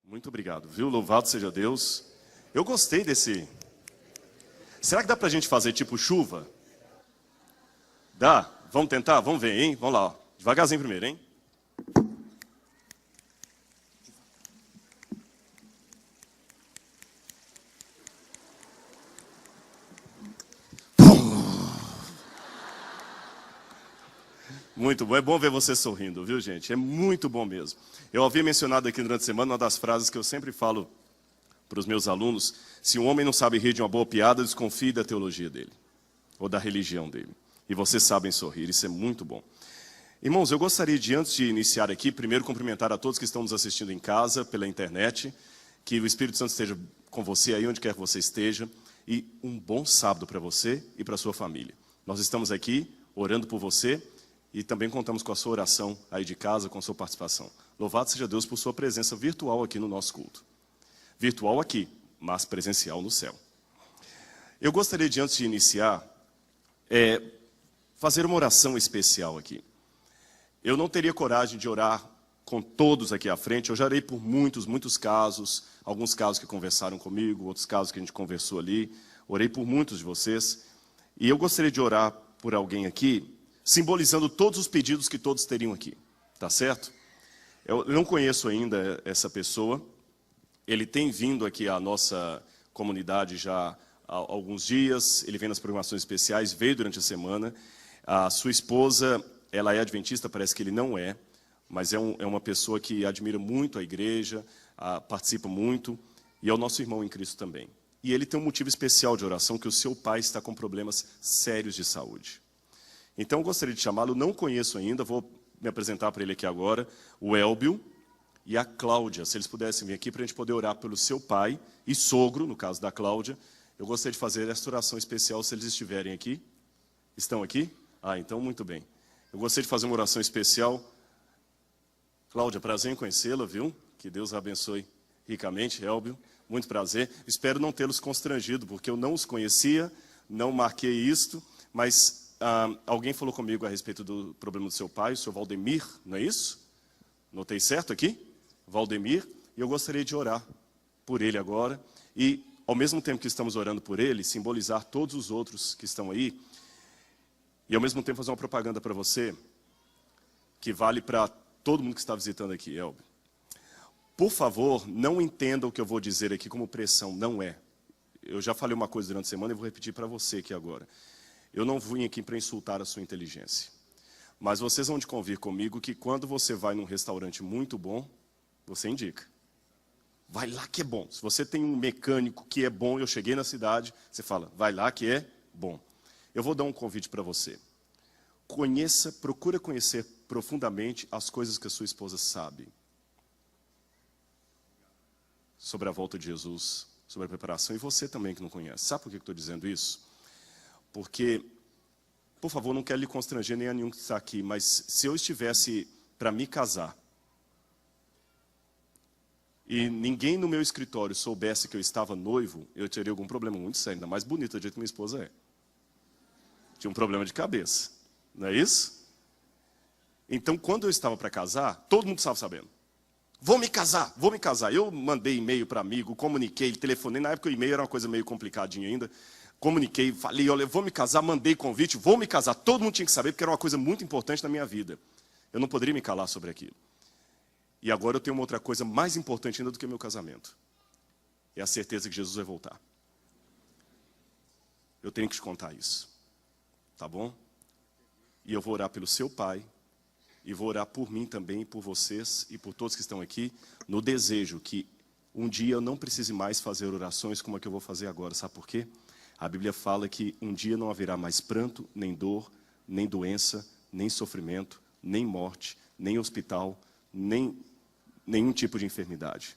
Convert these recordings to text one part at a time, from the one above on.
Muito obrigado, viu? Louvado seja Deus. Eu gostei desse... Será que dá pra gente fazer tipo chuva? Dá? Vamos tentar? Vamos ver, hein? Vamos lá, ó. Devagarzinho primeiro, hein? Muito bom, é bom ver você sorrindo, viu, gente? É muito bom mesmo. Eu havia mencionado aqui durante a semana uma das frases que eu sempre falo para os meus alunos: se um homem não sabe rir de uma boa piada, desconfie da teologia dele, ou da religião dele. E vocês sabem sorrir, isso é muito bom. Irmãos, eu gostaria de, antes de iniciar aqui, primeiro cumprimentar a todos que estão nos assistindo em casa, pela internet, que o Espírito Santo esteja com você aí, onde quer que você esteja, e um bom sábado para você e para a sua família. Nós estamos aqui orando por você, e também contamos com a sua oração aí de casa, com a sua participação. Louvado seja Deus por sua presença virtual aqui no nosso culto. Virtual aqui, mas presencial no céu. Eu gostaria de, antes de iniciar, fazer uma oração especial aqui. Eu não teria coragem de orar com todos aqui à frente. Eu já orei por muitos casos, alguns casos que conversaram comigo, outros casos que a gente conversou ali. Orei por muitos de vocês. E eu gostaria de orar por alguém aqui, simbolizando todos os pedidos que todos teriam aqui, tá certo? Eu não conheço ainda essa pessoa, ele tem vindo aqui à nossa comunidade já há alguns dias, ele vem nas programações especiais, veio durante a semana. A sua esposa, ela é adventista, parece que ele não é, mas é uma pessoa que admira muito a igreja, participa muito, e é o nosso irmão em Cristo também. E ele tem um motivo especial de oração, que o seu pai está com problemas sérios de saúde. Então, eu gostaria de chamá-lo, não conheço ainda, vou me apresentar para ele aqui agora, o Elbio e a Cláudia. Se eles pudessem vir aqui para a gente poder orar pelo seu pai e sogro, no caso da Cláudia. Eu gostaria de fazer essa oração especial se eles estiverem aqui. Estão aqui? Então muito bem. Eu gostaria de fazer uma oração especial. Cláudia, prazer em conhecê-la, viu? Que Deus a abençoe ricamente, Elbio. Muito prazer. Espero não tê-los constrangido, porque eu não os conhecia, não marquei isto, mas... alguém falou comigo a respeito do problema do seu pai, o senhor Valdemir, não é isso? Notei certo aqui? Valdemir, e eu gostaria de orar por ele agora, e ao mesmo tempo que estamos orando por ele, simbolizar todos os outros que estão aí, e ao mesmo tempo fazer uma propaganda para você, que vale para todo mundo que está visitando aqui, Elber. Por favor, não entenda o que eu vou dizer aqui como pressão, não é. Eu já falei uma coisa durante a semana e vou repetir para você aqui agora. Eu não vim aqui para insultar a sua inteligência. Mas vocês vão de convir comigo que quando você vai num restaurante muito bom, você indica. Vai lá que é bom. Se você tem um mecânico que é bom, eu cheguei na cidade, você fala, vai lá que é bom. Eu vou dar um convite para você. Procura conhecer profundamente as coisas que a sua esposa sabe. Sobre a volta de Jesus, sobre a preparação, e você também que não conhece. Sabe por que eu estou dizendo isso? Porque, por favor, não quero lhe constranger nem a nenhum que está aqui, mas se eu estivesse para me casar, e ninguém no meu escritório soubesse que eu estava noivo, eu teria algum problema muito sério, ainda mais bonito do jeito que minha esposa é. Tinha um problema de cabeça, não é isso? Então, quando eu estava para casar, todo mundo estava sabendo. Vou me casar, vou me casar. Eu mandei e-mail para amigo, comuniquei, telefonei. Na época o e-mail era uma coisa meio complicadinha ainda. Comuniquei, falei, olha, vou me casar, mandei convite, vou me casar. Todo mundo tinha que saber, porque era uma coisa muito importante na minha vida. Eu não poderia me calar sobre aquilo. E agora eu tenho uma outra coisa mais importante ainda do que o meu casamento. É a certeza que Jesus vai voltar. Eu tenho que te contar isso. Tá bom? E eu vou orar pelo seu pai, e vou orar por mim também, por vocês e por todos que estão aqui, no desejo que um dia eu não precise mais fazer orações como a que eu vou fazer agora. Sabe por quê? A Bíblia fala que um dia não haverá mais pranto, nem dor, nem doença, nem sofrimento, nem morte, nem hospital, nem nenhum tipo de enfermidade.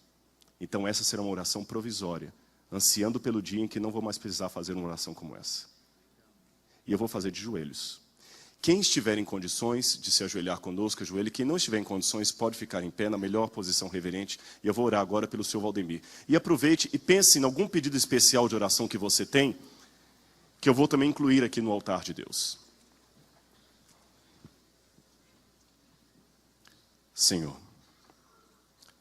Então essa será uma oração provisória, ansiando pelo dia em que não vou mais precisar fazer uma oração como essa. E eu vou fazer de joelhos. Quem estiver em condições de se ajoelhar conosco, ajoelhe. Quem não estiver em condições pode ficar em pé na melhor posição reverente. E eu vou orar agora pelo seu Valdemir. E aproveite e pense em algum pedido especial de oração que você tem, que eu vou também incluir aqui no altar de Deus. Senhor,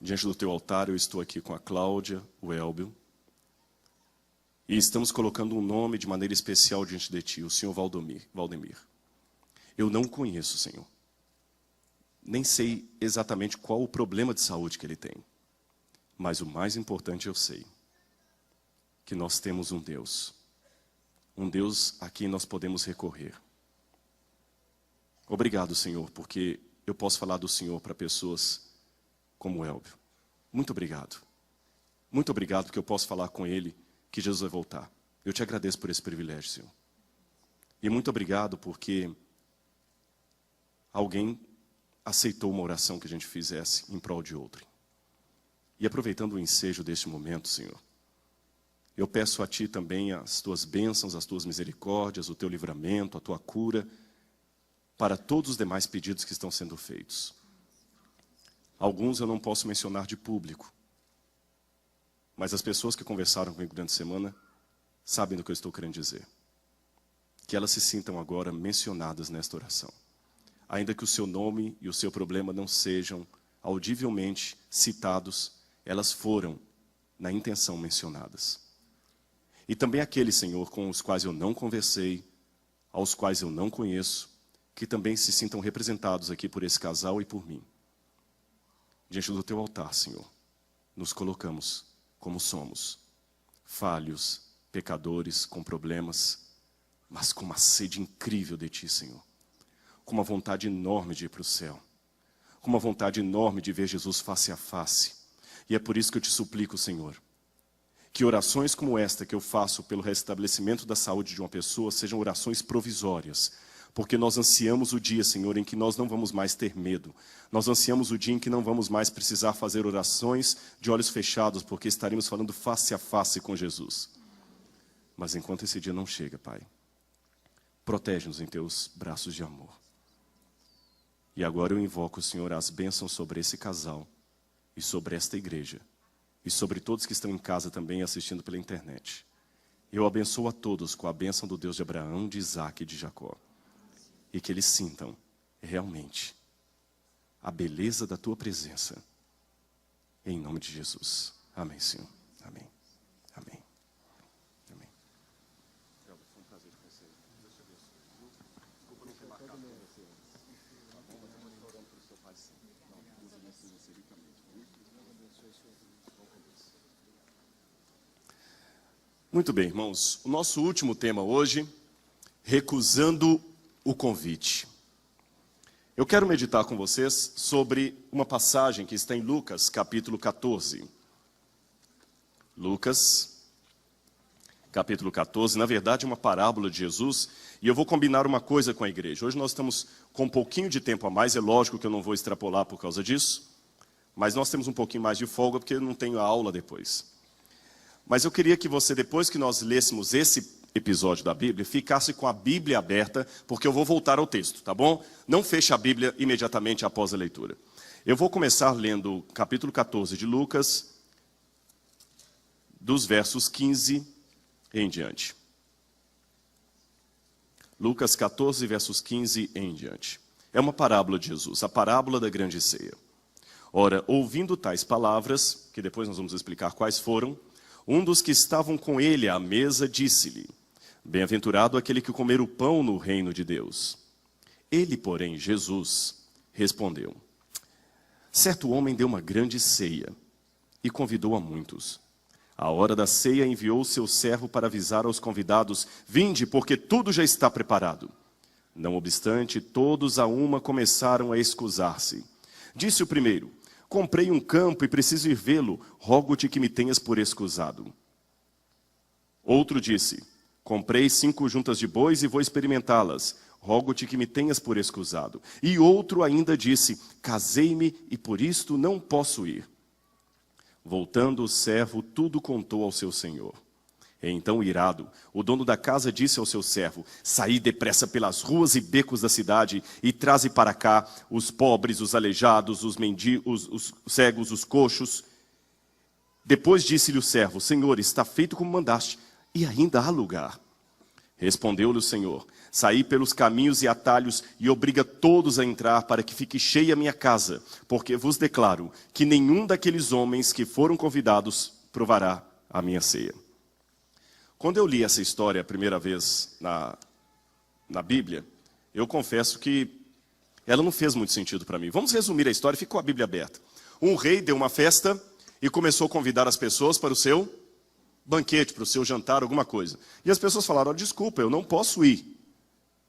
Diante do teu altar, eu estou aqui com a Cláudia, o Elbio, e estamos colocando um nome de maneira especial diante de ti, o Senhor Valdemir. Eu não o conheço, Senhor. Nem sei exatamente qual o problema de saúde que ele tem. Mas o mais importante eu sei. Que nós temos um Deus a quem nós podemos recorrer. Obrigado, Senhor, porque eu posso falar do Senhor para pessoas como o Elbio. Muito obrigado. Muito obrigado porque eu posso falar com ele que Jesus vai voltar. Eu te agradeço por esse privilégio, Senhor. E muito obrigado porque alguém aceitou uma oração que a gente fizesse em prol de outrem. E aproveitando o ensejo deste momento, Senhor, eu peço a Ti também as Tuas bênçãos, as Tuas misericórdias, o Teu livramento, a Tua cura, para todos os demais pedidos que estão sendo feitos. Alguns eu não posso mencionar de público, mas as pessoas que conversaram comigo durante a semana sabem do que eu estou querendo dizer. Que elas se sintam agora mencionadas nesta oração. Ainda que o seu nome e o seu problema não sejam audivelmente citados, elas foram, na intenção, mencionadas. E também aqueles, Senhor, com os quais eu não conversei, aos quais eu não conheço, que também se sintam representados aqui por esse casal e por mim. Diante do teu altar, Senhor, nos colocamos como somos, falhos, pecadores, com problemas, mas com uma sede incrível de Ti, Senhor. Com uma vontade enorme de ir para o céu. Com uma vontade enorme de ver Jesus face a face. E é por isso que eu te suplico, Senhor, que orações como esta que eu faço pelo restabelecimento da saúde de uma pessoa sejam orações provisórias. Porque nós ansiamos o dia, Senhor, em que nós não vamos mais ter medo. Nós ansiamos o dia em que não vamos mais precisar fazer orações de olhos fechados, porque estaremos falando face a face com Jesus. Mas enquanto esse dia não chega, Pai, protege-nos em Teus braços de amor. E agora eu invoco, Senhor, as bênçãos sobre esse casal e sobre esta igreja e sobre todos que estão em casa também assistindo pela internet. Eu abençoo a todos com a bênção do Deus de Abraão, de Isaac e de Jacó. E que eles sintam realmente a beleza da Tua presença. Em nome de Jesus. Amém, Senhor. Amém. Amém. Amém. Foi um prazer te conhecer. Deus te abençoe. Desculpa não ter marcado com você. Tá bom? Mas eu estou orando pelo seu pai sim. Não, usa isso sincericamente. Muito bem, irmãos. O nosso último tema hoje, recusando o convite. Eu quero meditar com vocês sobre uma passagem que está em Lucas, capítulo 14. Lucas, capítulo 14, na verdade é uma parábola de Jesus, e eu vou combinar uma coisa com a igreja. Hoje nós estamos com um pouquinho de tempo a mais, é lógico que eu não vou extrapolar por causa disso, mas nós temos um pouquinho mais de folga porque eu não tenho a aula depois. Mas eu queria que você, depois que nós lêssemos esse episódio da Bíblia, ficasse com a Bíblia aberta, porque eu vou voltar ao texto, tá bom? Não feche a Bíblia imediatamente após a leitura. Eu vou começar lendo o capítulo 14 de Lucas, dos versos 15 em diante. Lucas 14, versos 15 em diante. É uma parábola de Jesus, a parábola da grande ceia. Ora, ouvindo tais palavras, que depois nós vamos explicar quais foram, um dos que estavam com ele à mesa disse-lhe: Bem-aventurado aquele que comer o pão no reino de Deus. Ele, porém, Jesus, respondeu: Certo homem deu uma grande ceia e convidou a muitos. À hora da ceia enviou seu servo para avisar aos convidados: Vinde, porque tudo já está preparado. Não obstante, todos a uma começaram a escusar-se. Disse o primeiro: Comprei um campo e preciso ir vê-lo, rogo-te que me tenhas por escusado. Outro disse: Comprei 5 juntas de bois e vou experimentá-las, rogo-te que me tenhas por escusado. E outro ainda disse: Casei-me e por isto não posso ir. Voltando o servo, tudo contou ao seu senhor. E então, irado, o dono da casa disse ao seu servo: Saí depressa pelas ruas e becos da cidade e traze para cá os pobres, os aleijados, os mendigos, os cegos, os coxos. Depois disse-lhe o servo: Senhor, está feito como mandaste, e ainda há lugar. Respondeu-lhe o Senhor: saí pelos caminhos e atalhos e obriga todos a entrar para que fique cheia a minha casa, porque vos declaro que nenhum daqueles homens que foram convidados provará a minha ceia. Quando eu li essa história a primeira vez na Bíblia, eu confesso que ela não fez muito sentido para mim. Vamos resumir a história, ficou a Bíblia aberta. Um rei deu uma festa e começou a convidar as pessoas para o seu banquete, para o seu jantar, alguma coisa. E as pessoas falaram: desculpa, eu não posso ir.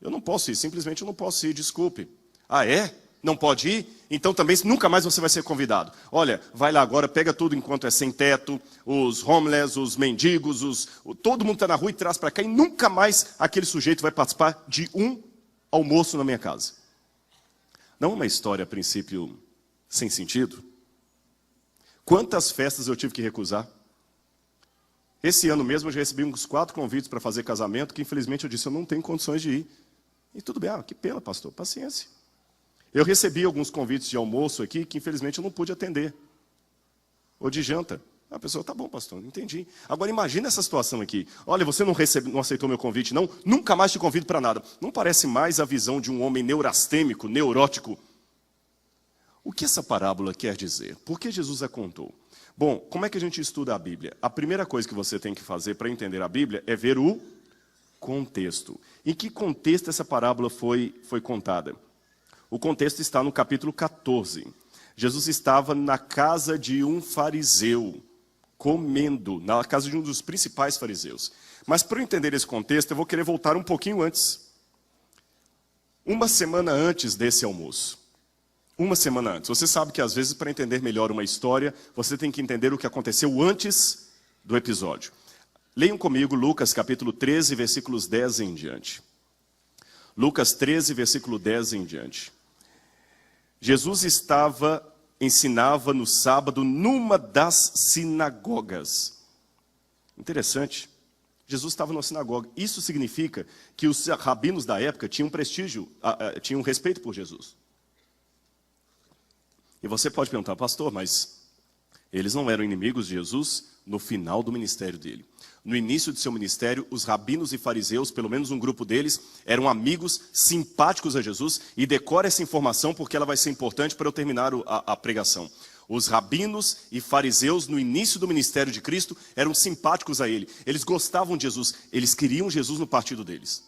Eu não posso ir, simplesmente eu não posso ir, desculpe. Ah, é? Não pode ir? Então também nunca mais você vai ser convidado. Olha, vai lá agora, pega tudo enquanto é sem teto, os homeless, os mendigos, todo mundo está na rua e traz para cá, e nunca mais aquele sujeito vai participar de um almoço na minha casa. Não uma história, a princípio, sem sentido? Quantas festas eu tive que recusar? Esse ano mesmo eu já recebi uns 4 convites para fazer casamento, que infelizmente eu disse: eu não tenho condições de ir. E tudo bem, que pena, pastor, paciência. Eu recebi alguns convites de almoço aqui, que infelizmente eu não pude atender. Ou de janta. A pessoa: tá bom, pastor, entendi. Agora imagina essa situação aqui. Olha, você não aceitou meu convite, não? Nunca mais te convido para nada. Não parece mais a visão de um homem neurastêmico, neurótico? O que essa parábola quer dizer? Por que Jesus a contou? Bom, como é que a gente estuda a Bíblia? A primeira coisa que você tem que fazer para entender a Bíblia é ver o contexto. Em que contexto essa parábola foi contada? O contexto está no capítulo 14. Jesus estava na casa de um fariseu, comendo, na casa de um dos principais fariseus. Mas para eu entender esse contexto, eu vou querer voltar um pouquinho antes. Uma semana antes desse almoço. Uma semana antes. Você sabe que às vezes, para entender melhor uma história, você tem que entender o que aconteceu antes do episódio. Leiam comigo Lucas capítulo 13, versículos 10 em diante. Lucas 13, versículo 10 em diante. Jesus ensinava no sábado numa das sinagogas. Interessante. Jesus estava numa sinagoga. Isso significa que os rabinos da época tinham prestígio, tinham respeito por Jesus. E você pode perguntar: pastor, mas eles não eram inimigos de Jesus no final do ministério dele? No início de seu ministério, os rabinos e fariseus, pelo menos um grupo deles, eram amigos simpáticos a Jesus. E decora essa informação porque ela vai ser importante para eu terminar a pregação. Os rabinos e fariseus, no início do ministério de Cristo, eram simpáticos a ele. Eles gostavam de Jesus, eles queriam Jesus no partido deles.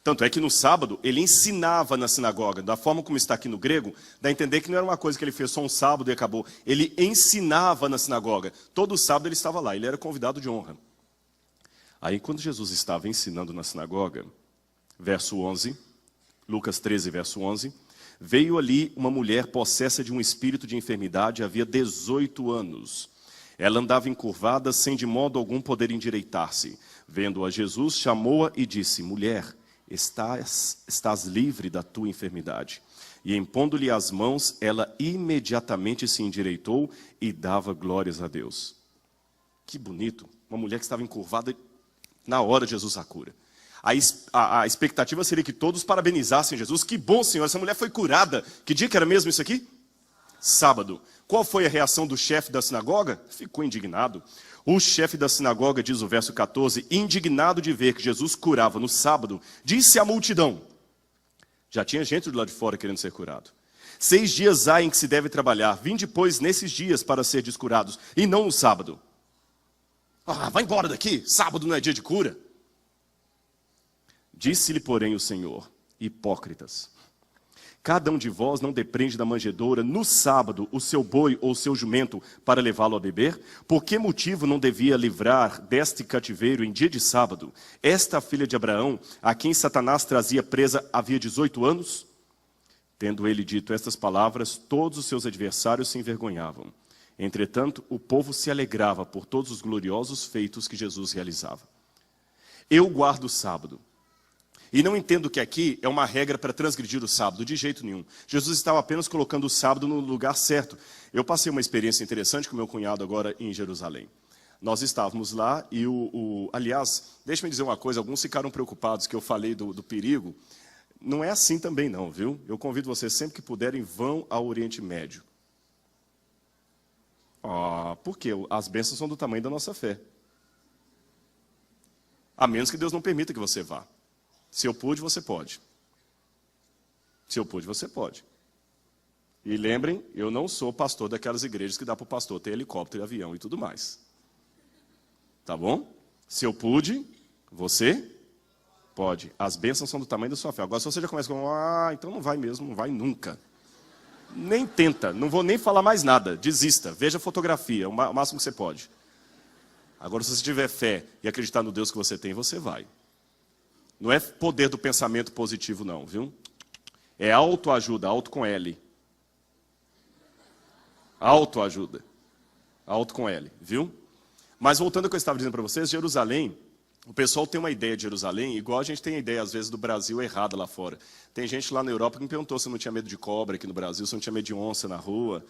Tanto é que no sábado ele ensinava na sinagoga. Da forma como está aqui no grego, dá a entender que não era uma coisa que ele fez só um sábado e acabou. Ele ensinava na sinagoga. Todo sábado ele estava lá, ele era convidado de honra. Aí quando Jesus estava ensinando na sinagoga, verso 11, Lucas 13, verso 11, veio ali uma mulher possessa de um espírito de enfermidade, havia 18 anos. Ela andava encurvada, sem de modo algum poder endireitar-se. Vendo-a Jesus, chamou-a e disse: mulher, estás livre da tua enfermidade. E impondo-lhe as mãos, ela imediatamente se endireitou e dava glórias a Deus. Que bonito, uma mulher que estava encurvada, na hora Jesus a cura. A expectativa seria que todos parabenizassem Jesus. Que bom, Senhor, essa mulher foi curada. Que dia que era mesmo isso aqui? Sábado. Qual foi a reação do chefe da sinagoga? Ficou indignado. O chefe da sinagoga, diz o verso 14, indignado de ver que Jesus curava no sábado, disse à multidão: já tinha gente do lado de fora querendo ser curado. 6 dias há em que se deve trabalhar, vinde pois nesses dias para ser descurados, e não no sábado. Vai embora daqui, sábado não é dia de cura. Disse-lhe, porém, o Senhor: hipócritas, cada um de vós não depreende da manjedoura no sábado o seu boi ou o seu jumento para levá-lo a beber? Por que motivo não devia livrar deste cativeiro em dia de sábado esta filha de Abraão, a quem Satanás trazia presa havia 18 anos? Tendo ele dito estas palavras, todos os seus adversários se envergonhavam. Entretanto, o povo se alegrava por todos os gloriosos feitos que Jesus realizava. Eu guardo o sábado. E não entendo que aqui é uma regra para transgredir o sábado, de jeito nenhum. Jesus estava apenas colocando o sábado no lugar certo. Eu passei uma experiência interessante com meu cunhado agora em Jerusalém. Nós estávamos lá e aliás, deixa-me dizer uma coisa, alguns ficaram preocupados que eu falei do perigo. Não é assim também não, viu? Eu convido vocês sempre que puderem, vão ao Oriente Médio. Por quê? As bênçãos são do tamanho da nossa fé. A menos que Deus não permita que você vá. Se eu pude, você pode. Se eu pude, você pode. E lembrem, eu não sou pastor daquelas igrejas que dá para o pastor ter helicóptero, avião e tudo mais. Tá bom? Se eu pude, você pode. As bênçãos são do tamanho da sua fé. Agora, se você já começa com, então não vai mesmo, não vai nunca. Nem tenta, não vou nem falar mais nada. Desista, veja a fotografia, o máximo que você pode. Agora, se você tiver fé e acreditar no Deus que você tem, você vai. Não é poder do pensamento positivo, não, viu? É autoajuda, auto com L. Autoajuda. Auto com L, viu? Mas voltando ao que eu estava dizendo para vocês, Jerusalém, o pessoal tem uma ideia de Jerusalém, igual a gente tem a ideia, às vezes, do Brasil errada lá fora. Tem gente lá na Europa que me perguntou se eu não tinha medo de cobra aqui no Brasil, se eu não tinha medo de onça na rua.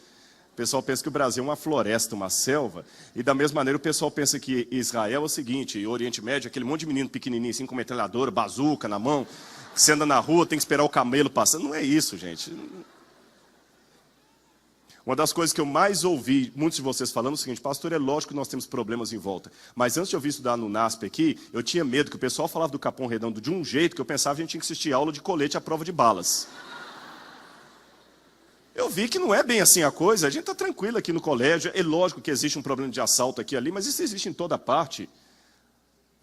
O pessoal pensa que o Brasil é uma floresta, uma selva, e da mesma maneira o pessoal pensa que Israel é o seguinte, e o Oriente Médio, aquele monte de menino pequenininho, assim, com metralhadora, bazuca na mão, que você anda na rua, tem que esperar o camelo passar. Não é isso, gente. Uma das coisas que eu mais ouvi, muitos de vocês falando, é o seguinte: pastor, é lógico que nós temos problemas em volta. Mas antes de eu vir estudar no NASP aqui, eu tinha medo que o pessoal falava do Capão Redondo de um jeito que eu pensava que a gente tinha que assistir aula de colete à prova de balas. Eu vi que não é bem assim a coisa, a gente está tranquilo aqui no colégio. É lógico que existe um problema de assalto aqui e ali, mas isso existe em toda parte.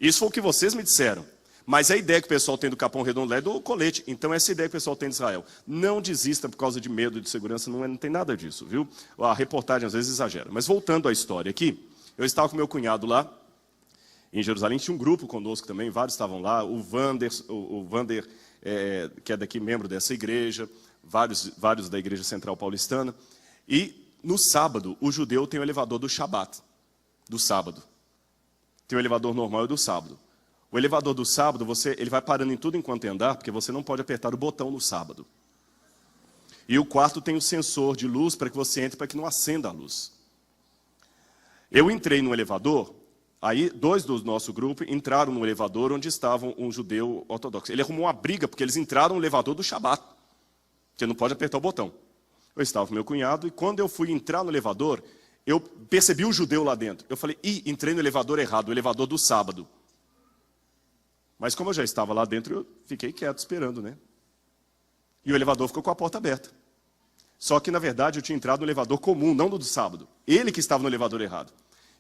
Isso foi o que vocês me disseram. Mas a ideia que o pessoal tem do Capão Redondo é do colete. Então essa ideia que o pessoal tem de Israel. Não desista por causa de medo e de segurança, não tem nada disso, viu? A reportagem às vezes exagera. Mas voltando à história aqui, eu estava com meu cunhado lá, em Jerusalém, tinha um grupo conosco também, vários estavam lá, o Vander, que é daqui, membro dessa igreja, vários da Igreja Central Paulistana. E no sábado, o judeu tem o elevador do Shabat, do sábado. Tem o elevador normal e do sábado. O elevador do sábado, ele vai parando em tudo enquanto andar, porque você não pode apertar o botão no sábado. E o quarto tem o sensor de luz para que você entre, para que não acenda a luz. Eu entrei no elevador, aí 2 do nosso grupo entraram no elevador onde estava um judeu ortodoxo. Ele arrumou uma briga, porque eles entraram no elevador do Shabat. Você não pode apertar o botão. Eu estava com meu cunhado, e quando eu fui entrar no elevador, eu percebi o judeu lá dentro. Eu falei, entrei no elevador errado, o elevador do sábado. Mas como eu já estava lá dentro, eu fiquei quieto, esperando, né? E o elevador ficou com a porta aberta. Só que, na verdade, eu tinha entrado no elevador comum, não no do sábado. Ele que estava no elevador errado.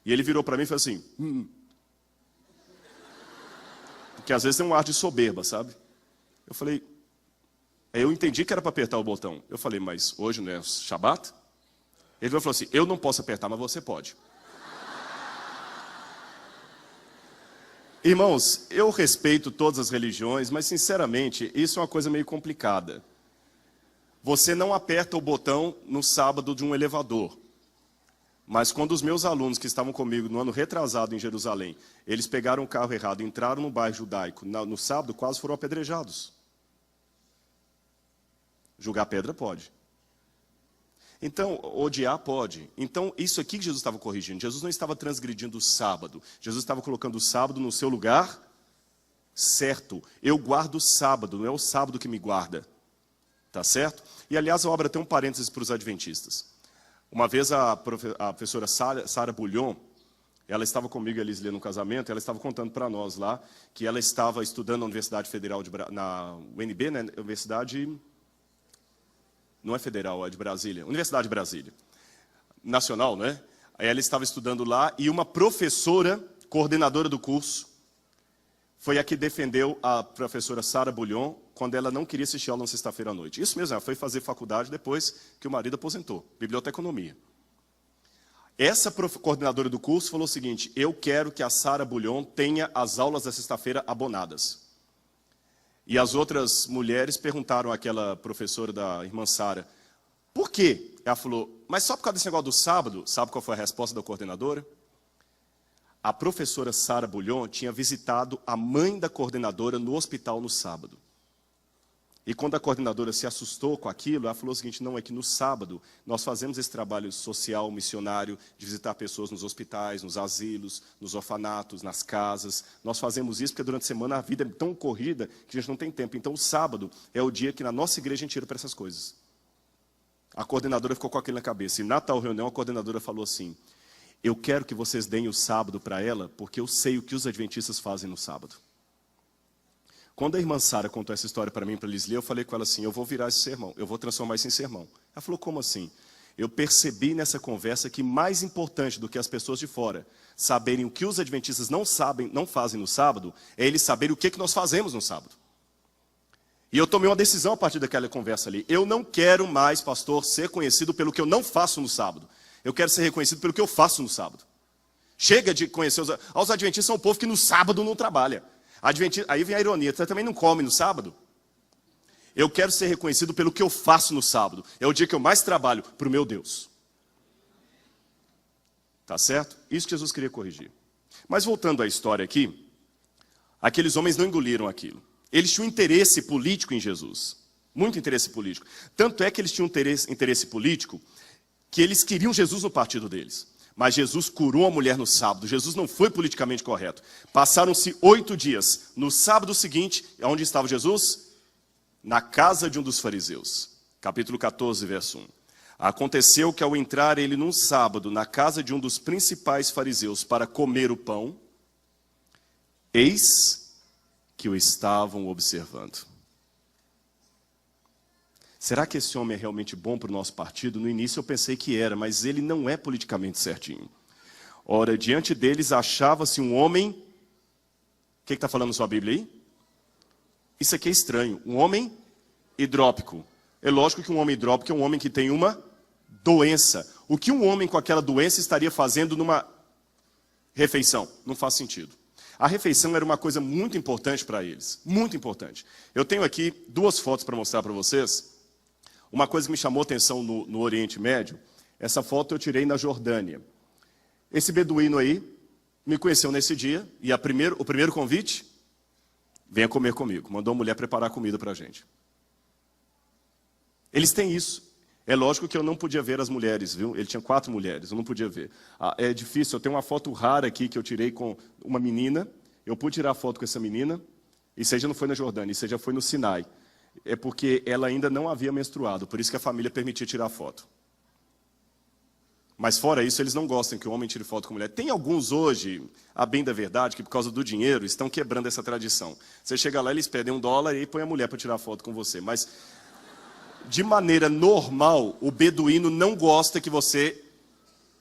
E ele virou para mim e falou assim, Porque às vezes tem um ar de soberba, sabe? Eu falei, eu entendi que era para apertar o botão. Eu falei, mas hoje não é Shabat? Ele falou assim, eu não posso apertar, mas você pode. Irmãos, eu respeito todas as religiões, mas sinceramente, isso é uma coisa meio complicada. Você não aperta o botão no sábado de um elevador. Mas quando os meus alunos que estavam comigo no ano retrasado em Jerusalém, eles pegaram o carro errado, entraram no bairro judaico, no sábado quase foram apedrejados. Julgar pedra pode. Então, odiar pode. Então, isso aqui que Jesus estava corrigindo. Jesus não estava transgredindo o sábado. Jesus estava colocando o sábado no seu lugar certo. Eu guardo o sábado, não é o sábado que me guarda. Tá certo? E, aliás, a obra tem um parênteses para os adventistas. Uma vez a professora Sara Bullion, ela estava comigo e a Lislia no casamento, ela estava contando para nós lá que ela estava estudando na Universidade Federal, na UNB, né? Universidade... Não é federal, é de Brasília. Universidade de Brasília. Nacional, né? Aí ela estava estudando lá e uma professora, coordenadora do curso, foi a que defendeu a professora Sara Bullion quando ela não queria assistir aula na sexta-feira à noite. Isso mesmo, ela foi fazer faculdade depois que o marido aposentou. Biblioteconomia. Essa coordenadora do curso falou o seguinte, eu quero que a Sara Bullion tenha as aulas da sexta-feira abonadas. E as outras mulheres perguntaram àquela professora da irmã Sara, por quê? Ela falou, mas só por causa desse negócio do sábado, sabe qual foi a resposta da coordenadora? A professora Sara Bullion tinha visitado a mãe da coordenadora no hospital no sábado. E quando a coordenadora se assustou com aquilo, ela falou o seguinte, não, é que no sábado nós fazemos esse trabalho social, missionário, de visitar pessoas nos hospitais, nos asilos, nos orfanatos, nas casas. Nós fazemos isso porque durante a semana a vida é tão corrida que a gente não tem tempo. Então o sábado é o dia que na nossa igreja a gente tira para essas coisas. A coordenadora ficou com aquilo na cabeça. E na tal reunião a coordenadora falou assim, Eu quero que vocês deem o sábado para ela, porque eu sei o que os adventistas fazem no sábado. Quando a irmã Sara contou essa história para mim, para Lisli, eu falei com ela assim, eu vou virar esse sermão, eu vou transformar isso em sermão. Ela falou, como assim? Eu percebi nessa conversa que mais importante do que as pessoas de fora saberem o que os adventistas não sabem, não fazem no sábado, é eles saberem o que nós fazemos no sábado. E eu tomei uma decisão a partir daquela conversa ali. Eu não quero mais, pastor, ser conhecido pelo que eu não faço no sábado. Eu quero ser reconhecido pelo que eu faço no sábado. Chega de conhecer os adventistas, são um povo que no sábado não trabalha. Aí vem a ironia, você também não come no sábado? Eu quero ser reconhecido pelo que eu faço no sábado. É o dia que eu mais trabalho para o meu Deus. Tá certo? Isso que Jesus queria corrigir. Mas voltando à história aqui, aqueles homens não engoliram aquilo. Eles tinham interesse político em Jesus. Muito interesse político. Tanto é que eles tinham interesse político que eles queriam Jesus no partido deles. Mas Jesus curou a mulher no sábado. Jesus não foi politicamente correto. Passaram-se 8 dias. No sábado seguinte, onde estava Jesus? Na casa de um dos fariseus. Capítulo 14, verso 1. Aconteceu que ao entrar ele num sábado na casa de um dos principais fariseus para comer o pão, eis que o estavam observando. Será que esse homem é realmente bom para o nosso partido? No início eu pensei que era, mas ele não é politicamente certinho. Ora, diante deles achava-se um homem... O que está falando na sua Bíblia aí? Isso aqui é estranho. Um homem hidrópico. É lógico que um homem hidrópico é um homem que tem uma doença. O que um homem com aquela doença estaria fazendo numa refeição? Não faz sentido. A refeição era uma coisa muito importante para eles. Muito importante. Eu tenho aqui 2 fotos para mostrar para vocês. Uma coisa que me chamou a atenção no Oriente Médio, essa foto eu tirei na Jordânia. Esse beduíno aí me conheceu nesse dia, e o primeiro convite, venha comer comigo. Mandou a mulher preparar comida para a gente. Eles têm isso. É lógico que eu não podia ver as mulheres, viu? Ele tinha 4 mulheres, eu não podia ver. É difícil, eu tenho uma foto rara aqui que eu tirei com uma menina. Eu pude tirar foto com essa menina, e isso aí já não foi na Jordânia, isso aí já foi no Sinai. É porque ela ainda não havia menstruado, por isso que a família permitia tirar foto. Mas fora isso, eles não gostam que o homem tire foto com mulher. Tem alguns hoje, a bem da verdade, que por causa do dinheiro, estão quebrando essa tradição. Você chega lá, eles pedem $1 e aí põe a mulher para tirar foto com você. Mas, de maneira normal, o beduíno não gosta que você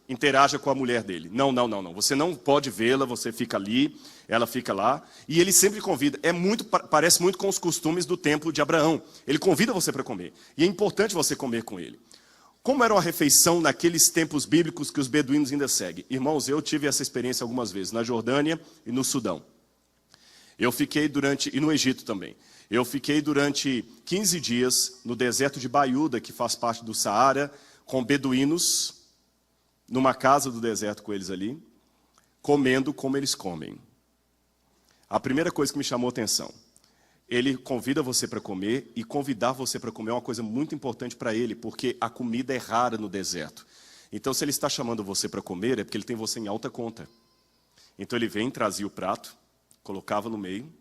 interaja com a mulher dele. Não. Você não pode vê-la, você fica ali, ela fica lá. E ele sempre convida. Parece muito com os costumes do templo de Abraão. Ele convida você para comer. E é importante você comer com ele. Como era uma refeição naqueles tempos bíblicos que os beduínos ainda seguem? Irmãos, eu tive essa experiência algumas vezes, na Jordânia e no Sudão. E no Egito também. Eu fiquei durante 15 dias no deserto de Baiuda, que faz parte do Saara, com beduínos, numa casa do deserto com eles ali, comendo como eles comem. A primeira coisa que me chamou a atenção, ele convida você para comer, e convidar você para comer é uma coisa muito importante para ele, porque a comida é rara no deserto. Então, se ele está chamando você para comer, é porque ele tem você em alta conta. Então, ele vem, trazia o prato, colocava no meio,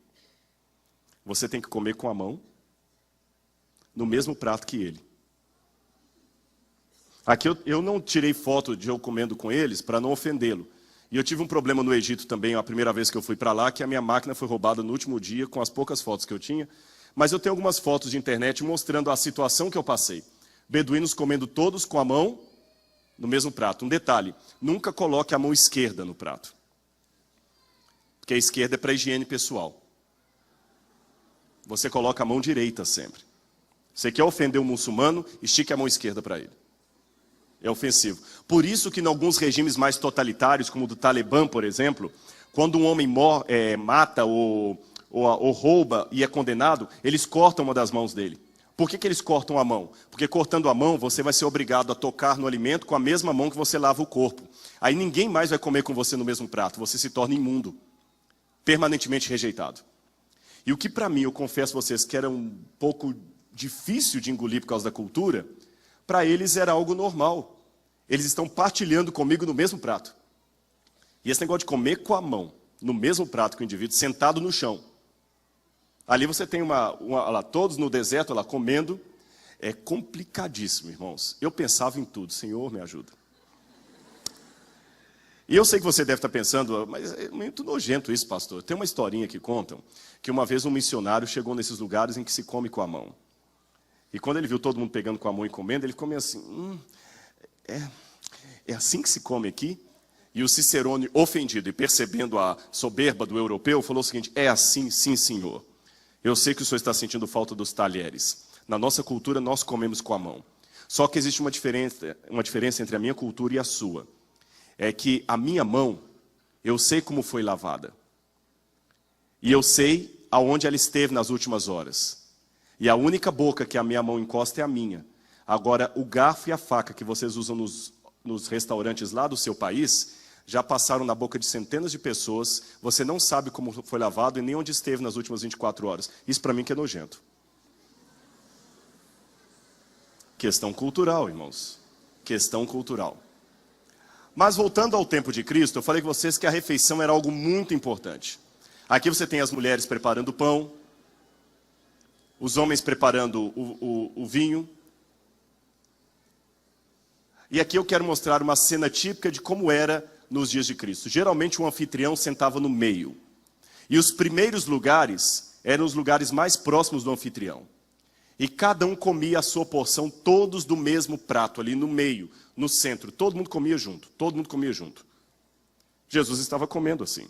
você tem que comer com a mão, no mesmo prato que ele. Aqui eu não tirei foto de eu comendo com eles para não ofendê-lo. E eu tive um problema no Egito também, a primeira vez que eu fui para lá, que a minha máquina foi roubada no último dia, com as poucas fotos que eu tinha. Mas eu tenho algumas fotos de internet mostrando a situação que eu passei. Beduínos comendo todos com a mão no mesmo prato. Um detalhe, nunca coloque a mão esquerda no prato. Porque a esquerda é para higiene pessoal. Você coloca a mão direita sempre. Você quer ofender um muçulmano, estique a mão esquerda para ele. É ofensivo. Por isso que em alguns regimes mais totalitários, como o do Talibã, por exemplo, quando um homem mata ou rouba e é condenado, eles cortam uma das mãos dele. Por que eles cortam a mão? Porque cortando a mão, você vai ser obrigado a tocar no alimento com a mesma mão que você lava o corpo. Aí ninguém mais vai comer com você no mesmo prato, você se torna imundo, permanentemente rejeitado. E o que para mim, eu confesso a vocês, que era um pouco difícil de engolir por causa da cultura, para eles era algo normal. Eles estão partilhando comigo no mesmo prato. E esse negócio de comer com a mão, no mesmo prato que o indivíduo, sentado no chão. Ali você tem lá, todos no deserto, lá comendo. É complicadíssimo, irmãos. Eu pensava em tudo. Senhor, me ajuda. E eu sei que você deve estar pensando, mas é muito nojento isso, pastor. Tem uma historinha que contam que uma vez um missionário chegou nesses lugares em que se come com a mão. E quando ele viu todo mundo pegando com a mão e comendo, ele comeu assim, é assim que se come aqui? E o Cicerone, ofendido e percebendo a soberba do europeu, falou o seguinte, é assim, sim, senhor. Eu sei que o senhor está sentindo falta dos talheres. Na nossa cultura, nós comemos com a mão. Só que existe uma diferença entre a minha cultura e a sua. É que a minha mão, eu sei como foi lavada. E eu sei aonde ela esteve nas últimas horas. E a única boca que a minha mão encosta é a minha. Agora, o garfo e a faca que vocês usam nos restaurantes lá do seu país, já passaram na boca de centenas de pessoas, você não sabe como foi lavado e nem onde esteve nas últimas 24 horas. Isso para mim que é nojento. Questão cultural, irmãos. Questão cultural. Mas voltando ao tempo de Cristo, eu falei com vocês que a refeição era algo muito importante. Aqui você tem as mulheres preparando o pão, os homens preparando o vinho. E aqui eu quero mostrar uma cena típica de como era nos dias de Cristo. Geralmente um anfitrião sentava no meio. E os primeiros lugares eram os lugares mais próximos do anfitrião. E cada um comia a sua porção, todos do mesmo prato, ali no meio, no centro. Todo mundo comia junto, todo mundo comia junto. Jesus estava comendo assim.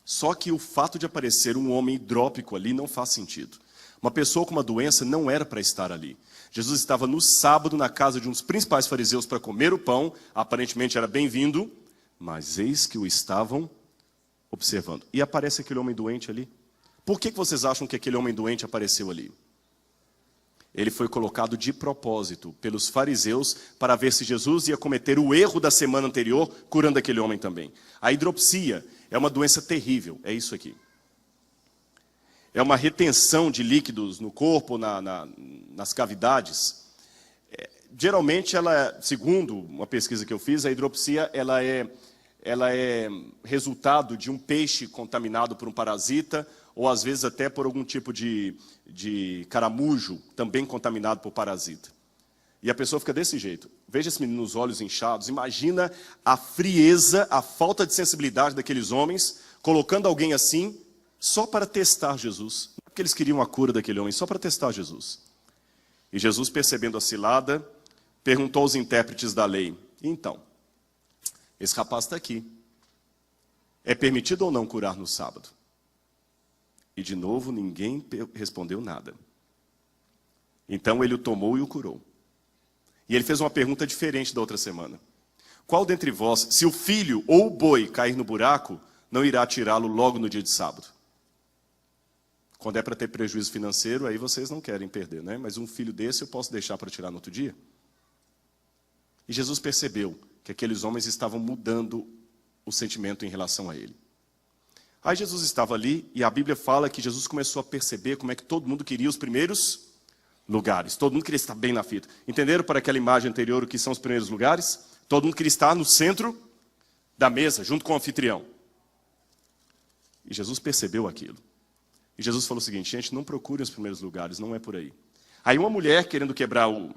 Só que o fato de aparecer um homem hidrópico ali não faz sentido. Uma pessoa com uma doença não era para estar ali. Jesus estava no sábado na casa de um dos principais fariseus para comer o pão, aparentemente era bem-vindo, mas eis que o estavam observando. E aparece aquele homem doente ali. Por que vocês acham que aquele homem doente apareceu ali? Ele foi colocado de propósito pelos fariseus para ver se Jesus ia cometer o erro da semana anterior, curando aquele homem também. A hidropsia é uma doença terrível, é isso aqui. É uma retenção de líquidos no corpo, nas cavidades. Geralmente, segundo uma pesquisa que eu fiz, a hidropsia ela é resultado de um peixe contaminado por um parasita, ou às vezes até por algum tipo de caramujo, também contaminado por parasita. E a pessoa fica desse jeito. Veja esse menino nos olhos inchados, imagina a frieza, a falta de sensibilidade daqueles homens, colocando alguém assim, só para testar Jesus. Não porque eles queriam a cura daquele homem, só para testar Jesus. E Jesus, percebendo a cilada, perguntou aos intérpretes da lei, então, esse rapaz está aqui, é permitido ou não curar no sábado? E de novo ninguém respondeu nada. Então ele o tomou e o curou. E ele fez uma pergunta diferente da outra semana. Qual dentre vós, se o filho ou o boi cair no buraco, não irá tirá-lo logo no dia de sábado? Quando é para ter prejuízo financeiro, aí vocês não querem perder, né? Mas um filho desse eu posso deixar para tirar no outro dia? E Jesus percebeu que aqueles homens estavam mudando o sentimento em relação a ele. Aí Jesus estava ali e a Bíblia fala que Jesus começou a perceber como é que todo mundo queria os primeiros lugares. Todo mundo queria estar bem na fita. Entenderam para aquela imagem anterior o que são os primeiros lugares? Todo mundo queria estar no centro da mesa, junto com o anfitrião. E Jesus percebeu aquilo. E Jesus falou o seguinte, gente, não procurem os primeiros lugares, não é por aí. Aí uma mulher querendo quebrar o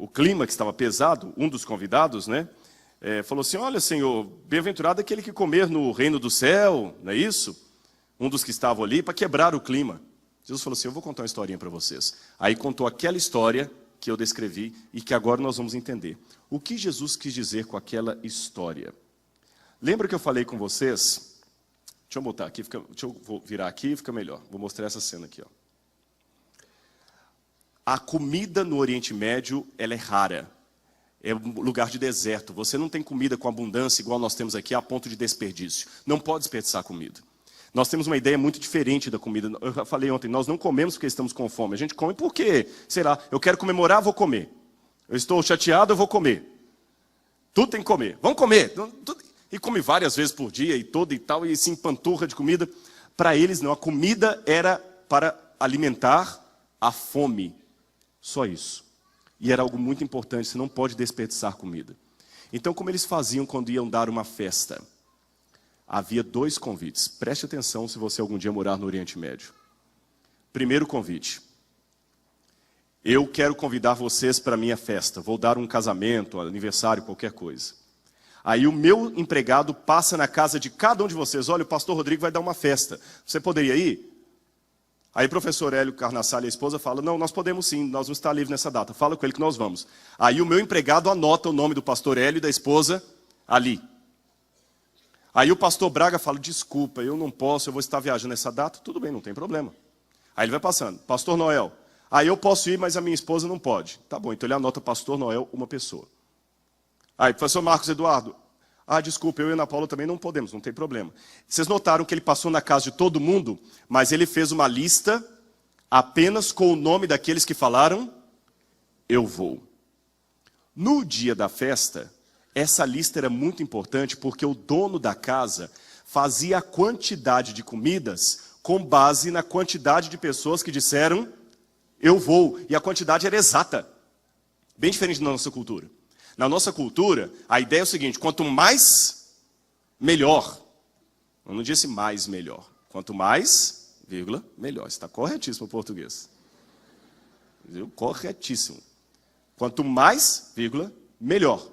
clima que estava pesado, um dos convidados, né? Falou assim, olha Senhor, bem-aventurado aquele que comer no reino do céu, não é isso? Um dos que estavam ali, para quebrar o clima. Jesus falou assim, eu vou contar uma historinha para vocês. Aí contou aquela história que eu descrevi e que agora nós vamos entender. O que Jesus quis dizer com aquela história? Lembra que eu falei com vocês? Deixa eu botar aqui, vou virar aqui, fica melhor. Vou mostrar essa cena aqui, ó. A comida no Oriente Médio, ela é rara. É um lugar de deserto. Você não tem comida com abundância igual nós temos aqui a ponto de desperdício. Não pode desperdiçar comida. Nós temos uma ideia muito diferente da comida. Eu falei ontem, nós não comemos porque estamos com fome. A gente come porque, sei lá, eu quero comemorar, vou comer. Eu estou chateado, eu vou comer. Tudo tem que comer. Vamos comer. E come várias vezes por dia e todo e tal, e se empanturra de comida. Para eles não, a comida era para alimentar a fome. Só isso. E era algo muito importante, você não pode desperdiçar comida. Então, como eles faziam quando iam dar uma festa? Havia 2 convites. Preste atenção se você algum dia morar no Oriente Médio. Primeiro convite. eu quero convidar vocês para a minha festa, vou dar um casamento, aniversário, qualquer coisa. Aí o meu empregado passa na casa de cada um de vocês, olha, o pastor Rodrigo vai dar uma festa, você poderia ir? Aí o professor Hélio Carnassal e a esposa falam, não, nós podemos sim, nós vamos estar livres nessa data, fala com ele que nós vamos. Aí o meu empregado anota o nome do pastor Hélio e da esposa ali. Aí o pastor Braga fala, desculpa, eu não posso, eu vou estar viajando nessa data, tudo bem, não tem problema. Aí ele vai passando, pastor Noel, aí eu posso ir, mas a minha esposa não pode. Tá bom, então ele anota pastor Noel, uma pessoa. Aí, professor Marcos Eduardo, desculpa, eu e a Ana Paula também não podemos, não tem problema. Vocês notaram que ele passou na casa de todo mundo, mas ele fez uma lista apenas com o nome daqueles que falaram, eu vou. No dia da festa, essa lista era muito importante porque o dono da casa fazia a quantidade de comidas com base na quantidade de pessoas que disseram, eu vou. E a quantidade era exata. Bem diferente da nossa cultura. Na nossa cultura, a ideia é o seguinte, quanto mais, melhor. Eu não disse mais, melhor. Quanto mais, vírgula, melhor. Está corretíssimo o português. Corretíssimo. Quanto mais, vírgula, melhor.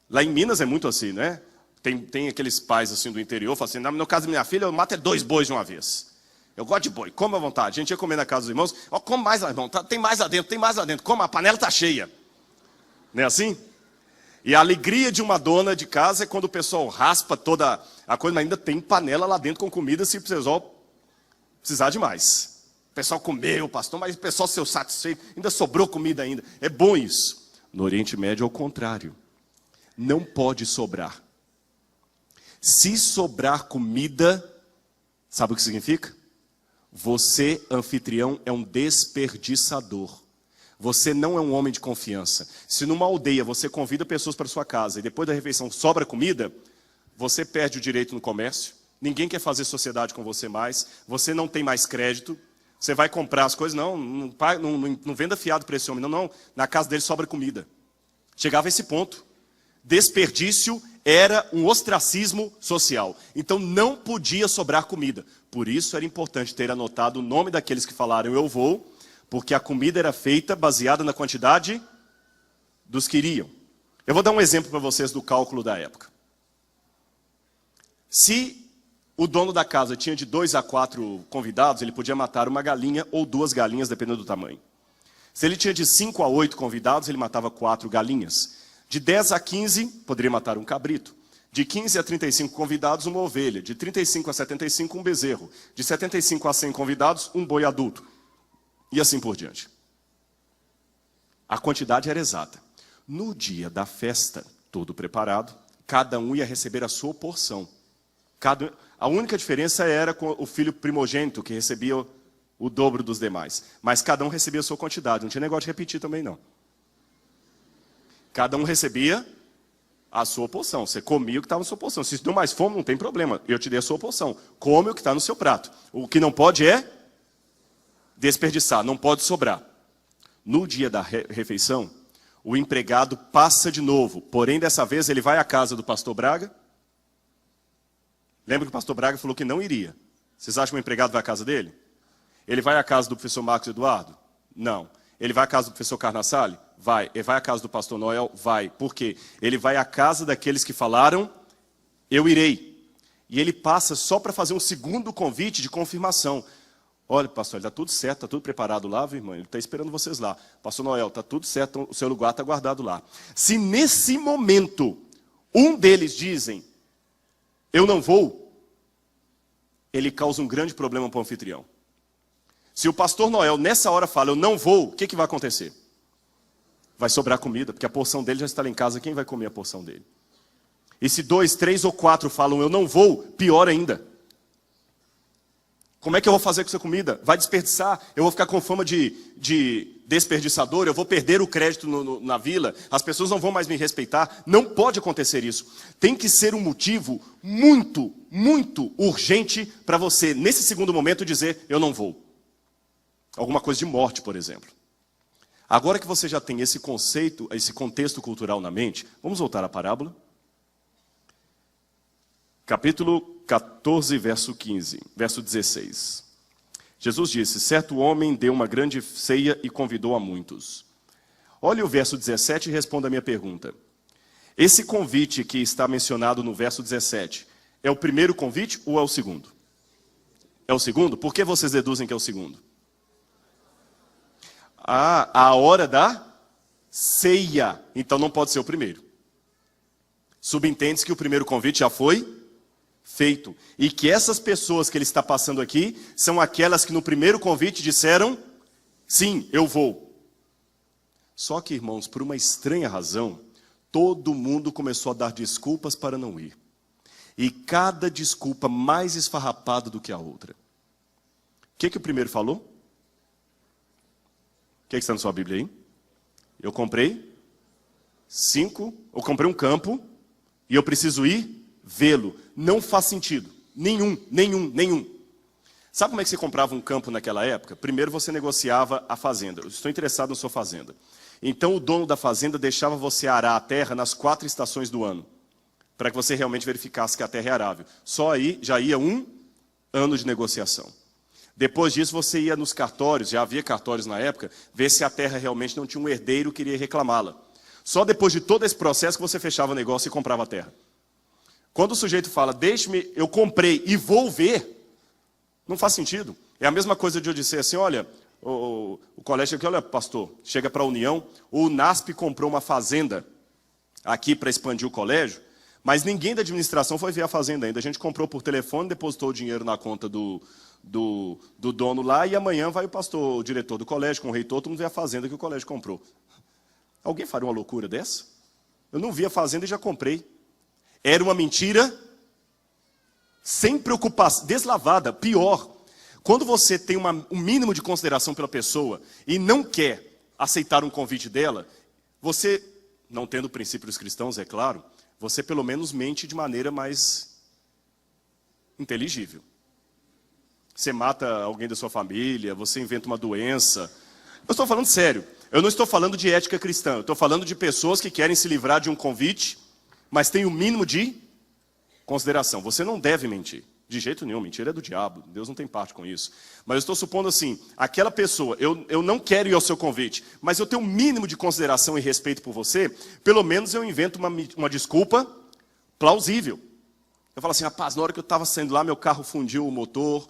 Lá em Minas é muito assim, né? Tem aqueles pais assim do interior, falam assim, no caso da minha filha, eu mato 2 bois de uma vez. Eu gosto de boi, come à vontade. A gente ia comer na casa dos irmãos, come mais lá, irmão, tem mais lá dentro, tem mais lá dentro. Como a panela está cheia. Não é assim? E a alegria de uma dona de casa é quando o pessoal raspa toda a coisa, mas ainda tem panela lá dentro com comida se precisar de mais. O pessoal comeu, pastor, mas o pessoal seu satisfeito, ainda sobrou comida ainda. É bom isso. No Oriente Médio é o contrário. Não pode sobrar. Se sobrar comida, sabe o que significa? Você, anfitrião, é um desperdiçador. Você não é um homem de confiança. Se numa aldeia você convida pessoas para sua casa e depois da refeição sobra comida, você perde o direito no comércio, ninguém quer fazer sociedade com você mais, você não tem mais crédito, você vai comprar as coisas, não venda fiado para esse homem, não, na casa dele sobra comida. Chegava a esse ponto. Desperdício era um ostracismo social. Então não podia sobrar comida. Por isso era importante ter anotado o nome daqueles que falaram eu vou, porque a comida era feita baseada na quantidade dos que iriam. Eu vou dar um exemplo para vocês do cálculo da época. Se o dono da casa tinha de 2 a 4 convidados, ele podia matar uma galinha ou 2 galinhas, dependendo do tamanho. Se ele tinha de 5 a 8 convidados, ele matava 4 galinhas. De 10 a 15, poderia matar um cabrito. De 15 a 35 convidados, uma ovelha. De 35 a 75, um bezerro. De 75 a 100 convidados, um boi adulto. E assim por diante. A quantidade era exata. No dia da festa, todo preparado, cada um ia receber a sua porção. A única diferença era com o filho primogênito, que recebia o dobro dos demais. Mas cada um recebia a sua quantidade. Não tinha negócio de repetir também, não. Cada um recebia a sua porção. Você comia o que estava na sua porção. Se deu mais fome, não tem problema. Eu te dei a sua porção. Come o que está no seu prato. O que não pode é desperdiçar, não pode sobrar. No dia da refeição, o empregado passa de novo. Porém, dessa vez, ele vai à casa do pastor Braga. Lembra que o pastor Braga falou que não iria. Vocês acham que o empregado vai à casa dele? Ele vai à casa do professor Marcos Eduardo? Não. Ele vai à casa do professor Carnassal? Vai. Ele vai à casa do pastor Noel? Vai. Por quê? Ele vai à casa daqueles que falaram, eu irei. E ele passa só para fazer um segundo convite de confirmação. Olha, pastor, está tudo certo, está tudo preparado lá, viu, irmão? Ele está esperando vocês lá. Pastor Noel, está tudo certo, o seu lugar está guardado lá. Se nesse momento, um deles dizem, eu não vou, ele causa um grande problema para o anfitrião. Se o pastor Noel, nessa hora, fala, eu não vou, o que vai acontecer? Vai sobrar comida, porque a porção dele já está lá em casa, quem vai comer a porção dele? E se 2, 3 ou 4 falam, eu não vou, pior ainda. Como é que eu vou fazer com essa comida? Vai desperdiçar? Eu vou ficar com fama de desperdiçador? Eu vou perder o crédito na vila? As pessoas não vão mais me respeitar? Não pode acontecer isso. Tem que ser um motivo muito, muito urgente para você, nesse segundo momento, dizer, eu não vou. Alguma coisa de morte, por exemplo. Agora que você já tem esse conceito, esse contexto cultural na mente, vamos voltar à parábola. Capítulo 14, verso 15, verso 16. Jesus disse, certo homem deu uma grande ceia e convidou a muitos. Olhe o verso 17 e responda a minha pergunta. Esse convite que está mencionado no verso 17, é o primeiro convite ou é o segundo? É o segundo? Por que vocês deduzem que é o segundo? A hora da ceia. Então não pode ser o primeiro. Subentende-se que o primeiro convite já foi feito. E que essas pessoas que ele está passando aqui são aquelas que no primeiro convite disseram, sim, eu vou. Só que, irmãos, por uma estranha razão, todo mundo começou a dar desculpas para não ir. E cada desculpa mais esfarrapada do que a outra. O que o primeiro falou? O que está na sua Bíblia aí? Eu comprei um campo e eu preciso ir vê-lo. Não faz sentido. Nenhum. Sabe como é que você comprava um campo naquela época? Primeiro você negociava a fazenda. Eu estou interessado na sua fazenda. Então o dono da fazenda deixava você arar a terra nas 4 estações do ano, para que você realmente verificasse que a terra é arável. Só aí já ia 1 ano de negociação. Depois disso você ia nos cartórios, já havia cartórios na época, ver se a terra realmente não tinha um herdeiro que iria reclamá-la. Só depois de todo esse processo que você fechava o negócio e comprava a terra. Quando o sujeito fala, deixe-me, eu comprei e vou ver, não faz sentido. É a mesma coisa de eu dizer assim, olha, o colégio aqui, olha, pastor, chega para a União, o NASP comprou uma fazenda aqui para expandir o colégio, mas ninguém da administração foi ver a fazenda ainda. A gente comprou por telefone, depositou o dinheiro na conta do dono lá, e amanhã vai o pastor, o diretor do colégio, com o reitor, todo mundo vê a fazenda que o colégio comprou. Alguém faria uma loucura dessa? Eu não vi a fazenda e já comprei. Era uma mentira sem preocupação, deslavada, pior. Quando você tem um mínimo de consideração pela pessoa e não quer aceitar um convite dela, você, não tendo princípios cristãos, é claro, você pelo menos mente de maneira mais inteligível. Você mata alguém da sua família, você inventa uma doença. Eu estou falando sério. Eu não estou falando de ética cristã. Eu estou falando de pessoas que querem se livrar de um convite, mas tem o mínimo de consideração. Você não deve mentir. De jeito nenhum, mentira é do diabo. Deus não tem parte com isso. Mas eu estou supondo assim, aquela pessoa, eu não quero ir ao seu convite, mas eu tenho um mínimo de consideração e respeito por você, pelo menos eu invento uma desculpa plausível. Eu falo assim, rapaz, na hora que eu estava saindo lá, meu carro fundiu o motor.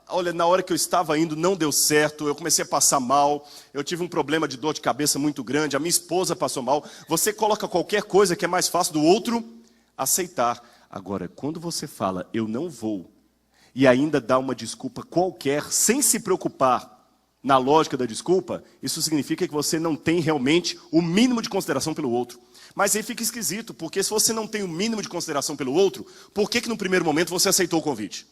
Olha, na hora que eu estava indo, não deu certo, eu comecei a passar mal, eu tive um problema de dor de cabeça muito grande, a minha esposa passou mal. Você coloca qualquer coisa que é mais fácil do outro aceitar. Agora, quando você fala, eu não vou, e ainda dá uma desculpa qualquer, sem se preocupar na lógica da desculpa, isso significa que você não tem realmente o mínimo de consideração pelo outro. Mas aí fica esquisito, porque se você não tem o mínimo de consideração pelo outro, por que no primeiro momento você aceitou o convite?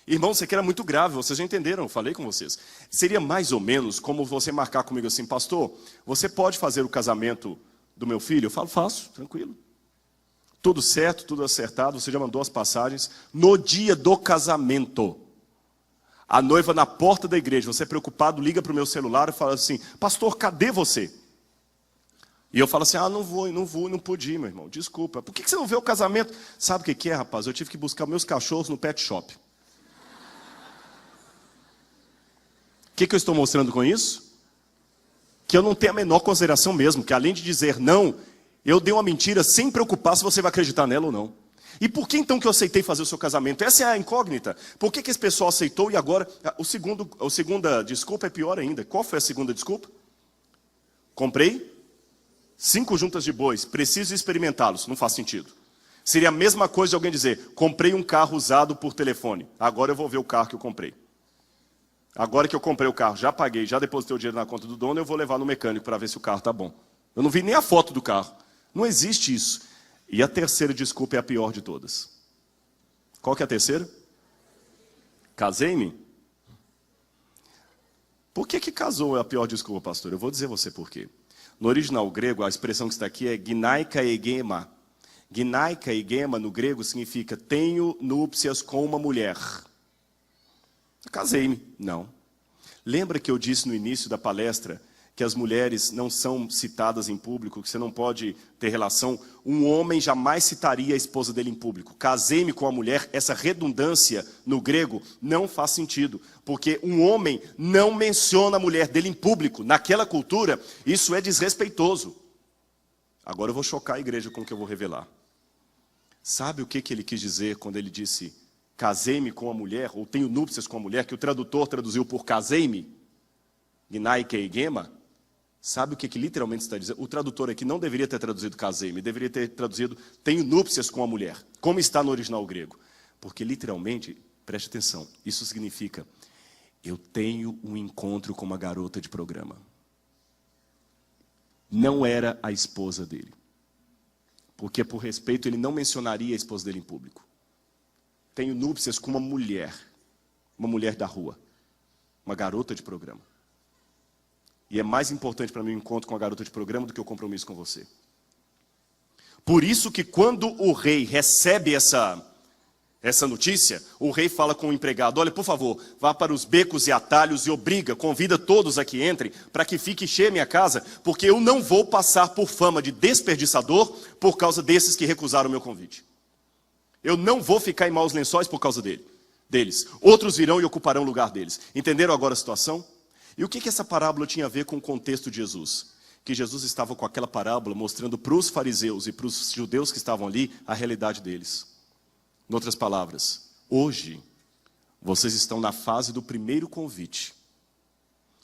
Irmão, isso aqui era muito grave, vocês já entenderam, eu falei com vocês. Seria mais ou menos como você marcar comigo assim, pastor, você pode fazer o casamento do meu filho? Eu falo, faço, tranquilo. Tudo certo, tudo acertado, você já mandou as passagens. No dia do casamento, a noiva na porta da igreja, você preocupado, liga para o meu celular e fala assim, pastor, cadê você? E eu falo assim, não pude ir, meu irmão, desculpa. Por que você não vê o casamento? Sabe o que é, rapaz? Eu tive que buscar meus cachorros no pet shop. O que eu estou mostrando com isso? Que eu não tenho a menor consideração mesmo, que além de dizer não, eu dei uma mentira sem preocupar se você vai acreditar nela ou não. E por que então que eu aceitei fazer o seu casamento? Essa é a incógnita. Por que esse pessoal aceitou e agora... A segunda desculpa é pior ainda. Qual foi a segunda desculpa? Comprei 5 juntas de bois, preciso experimentá-los. Não faz sentido. Seria a mesma coisa de alguém dizer, comprei um carro usado por telefone. Agora eu vou ver o carro que eu comprei. Agora que eu comprei o carro, já paguei, já depositei o dinheiro na conta do dono, eu vou levar no mecânico para ver se o carro está bom. Eu não vi nem a foto do carro. Não existe isso. E a terceira desculpa é a pior de todas. Qual que é a terceira? Casei-me? Por que casou é a pior desculpa, pastor? Eu vou dizer a você por quê. No original grego, a expressão que está aqui é ginaika egema. Ginaika egema, no grego, significa tenho núpcias com uma mulher. Casei-me. Não. Lembra que eu disse no início da palestra que as mulheres não são citadas em público, que você não pode ter relação, um homem jamais citaria a esposa dele em público. Casei-me com a mulher, essa redundância no grego não faz sentido, porque um homem não menciona a mulher dele em público. Naquela cultura, isso é desrespeitoso. Agora eu vou chocar a igreja com o que eu vou revelar. Sabe o que ele quis dizer quando ele disse casei-me com a mulher, ou tenho núpcias com a mulher, que o tradutor traduziu por casei-me? Gnai keigema? Sabe o que literalmente está dizendo? O tradutor aqui não deveria ter traduzido casei-me, deveria ter traduzido tenho núpcias com a mulher, como está no original grego. Porque literalmente, preste atenção, isso significa eu tenho um encontro com uma garota de programa. Não era a esposa dele. Porque por respeito ele não mencionaria a esposa dele em público. Tenho núpcias com uma mulher da rua, uma garota de programa. E é mais importante para mim o encontro com a garota de programa do que o compromisso com você. Por isso que quando o rei recebe essa notícia, o rei fala com o empregado, olha, por favor, vá para os becos e atalhos e convida todos a que entrem, para que fique cheia a minha casa, porque eu não vou passar por fama de desperdiçador por causa desses que recusaram o meu convite. Eu não vou ficar em maus lençóis por causa deles. Outros virão e ocuparão o lugar deles. Entenderam agora a situação? E o que essa parábola tinha a ver com o contexto de Jesus? Que Jesus estava com aquela parábola mostrando para os fariseus e para os judeus que estavam ali a realidade deles. Em outras palavras, hoje, vocês estão na fase do primeiro convite.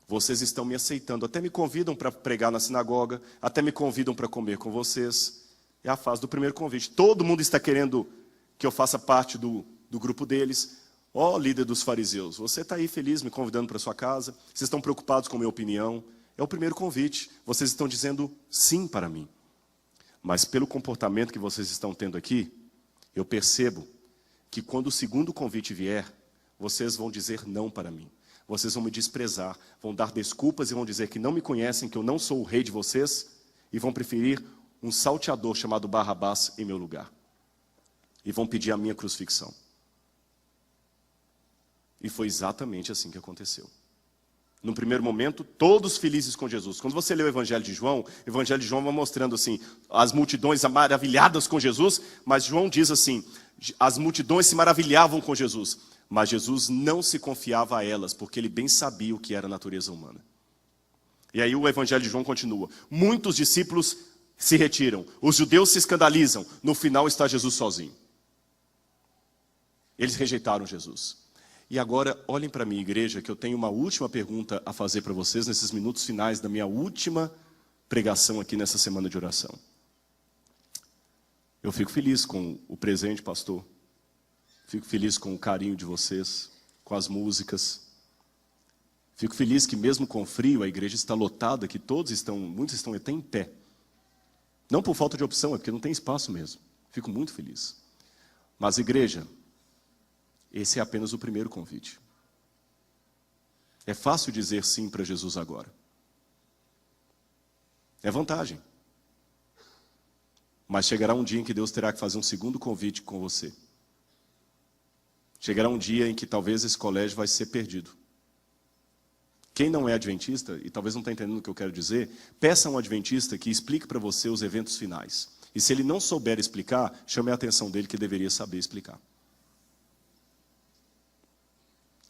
Vocês estão me aceitando, até me convidam para pregar na sinagoga, até me convidam para comer com vocês. É a fase do primeiro convite. Todo mundo está querendo que eu faça parte do grupo deles. Ó, líder dos fariseus, você está aí feliz me convidando para sua casa, vocês estão preocupados com a minha opinião, é o primeiro convite, vocês estão dizendo sim para mim. Mas pelo comportamento que vocês estão tendo aqui, eu percebo que quando o segundo convite vier, vocês vão dizer não para mim. Vocês vão me desprezar, vão dar desculpas e vão dizer que não me conhecem, que eu não sou o rei de vocês, e vão preferir um salteador chamado Barrabás em meu lugar. E vão pedir a minha crucifixão. E foi exatamente assim que aconteceu. No primeiro momento, todos felizes com Jesus. Quando você lê o Evangelho de João vai mostrando assim, as multidões maravilhadas com Jesus, mas João diz assim, as multidões se maravilhavam com Jesus, mas Jesus não se confiava a elas, porque ele bem sabia o que era a natureza humana. E aí o Evangelho de João continua, muitos discípulos se retiram, os judeus se escandalizam, no final está Jesus sozinho. Eles rejeitaram Jesus. E agora, olhem para mim, igreja, que eu tenho uma última pergunta a fazer para vocês nesses minutos finais da minha última pregação aqui nessa semana de oração. Eu fico feliz com o presente, pastor. Fico feliz com o carinho de vocês, com as músicas. Fico feliz que mesmo com frio a igreja está lotada, que muitos estão até em pé. Não por falta de opção, é porque não tem espaço mesmo. Fico muito feliz. Mas igreja, esse é apenas o primeiro convite. É fácil dizer sim para Jesus agora. É vantagem. Mas chegará um dia em que Deus terá que fazer um segundo convite com você. Chegará um dia em que talvez esse colégio vai ser perdido. Quem não é adventista, e talvez não está entendendo o que eu quero dizer, peça a um adventista que explique para você os eventos finais. E se ele não souber explicar, chame a atenção dele que deveria saber explicar.